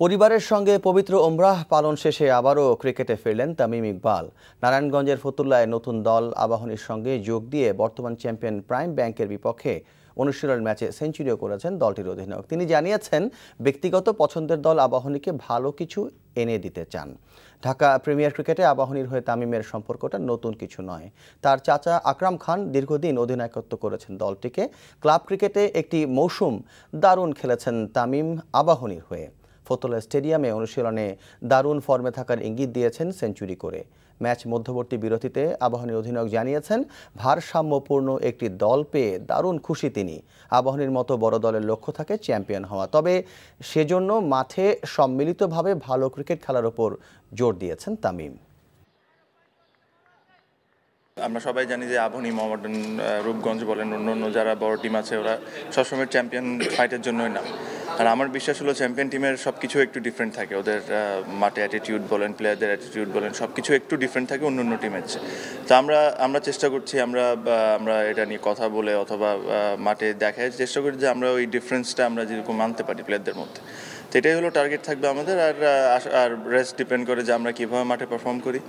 পরিবারের সঙ্গে পবিত্র ওমরাহ পালন শেষে আবারও ক্রিকেটে ফিরলেন তামিম ইকবাল। নারায়ণগঞ্জের ফতুল্লায় নতুন দল আবাহনীর সঙ্গে যোগ দিয়ে বর্তমান চ্যাম্পিয়ন প্রাইম ব্যাংকের বিপক্ষে অনুশীলন ম্যাচে সেঞ্চুরিও করেছেন দলটির অধিনায়ক। তিনি জানিয়েছেন, ব্যক্তিগত পছন্দের দল আবাহনীকে ভালো কিছু এনে দিতে চান। ঢাকা প্রিমিয়ার ক্রিকেটে আবাহনীর হয়ে তামিমের সম্পর্কটা নতুন কিছু নয়। তার চাচা আকরাম খান দীর্ঘদিন অধিনায়কত্ব করেছেন দলটিকে। ক্লাব ক্রিকেটে একটি মৌসুম দারুণ খেলেছেন তামিম আবাহনীর হয়ে। ফতুল্লা স্টেডিয়ামে অনুশীলনে দারুণ ফর্মে থাকার ইঙ্গিত দিয়েছেন সেঞ্চুরি করে। ম্যাচ মধ্যবর্তী বিরতিতে আবাহনীর অধিনায়ক জানিয়েছেন, ভারসাম্যপূর্ণ একটি দল পেয়ে দারুণ খুশি তিনি। আবাহনীর মতো বড় দলের লক্ষ্য থাকে চ্যাম্পিয়ন হওয়া, তবে সেজন্য মাঠে সম্মিলিতভাবে ভালো ক্রিকেট খেলার ওপর জোর দিয়েছেন তামিম। আমরা সবাই জানি যে আবাহনী, মোহামেডান, রূপগঞ্জ বলেন, অন্য যারা বড় টিম আছে, ওরা সবসময় চ্যাম্পিয়ন ফাইটের জন্যই না। আর আমার বিশ্বাস হলো চ্যাম্পিয়ন টিমের সব কিছু একটু ডিফারেন্ট থাকে। ওদের মাঠে অ্যাটিটিউড বলেন, প্লেয়ারদের অ্যাটিটিউড বলেন, সব কিছু একটু ডিফারেন্ট থাকে অন্য টিমের চেয়ে। তো আমরা চেষ্টা করছি, আমরা এটা নিয়ে কথা বলে অথবা মাঠে দেখার চেষ্টা করি যে আমরা ওই ডিফারেন্সটা আমরা যেরকম মানতে পারি প্লেয়ারদের মধ্যে। তো এটাই হলো টার্গেট থাকবে আমাদের। আর রেস্ট ডিপেন্ড করে যে আমরা কীভাবে মাঠে পারফর্ম করি।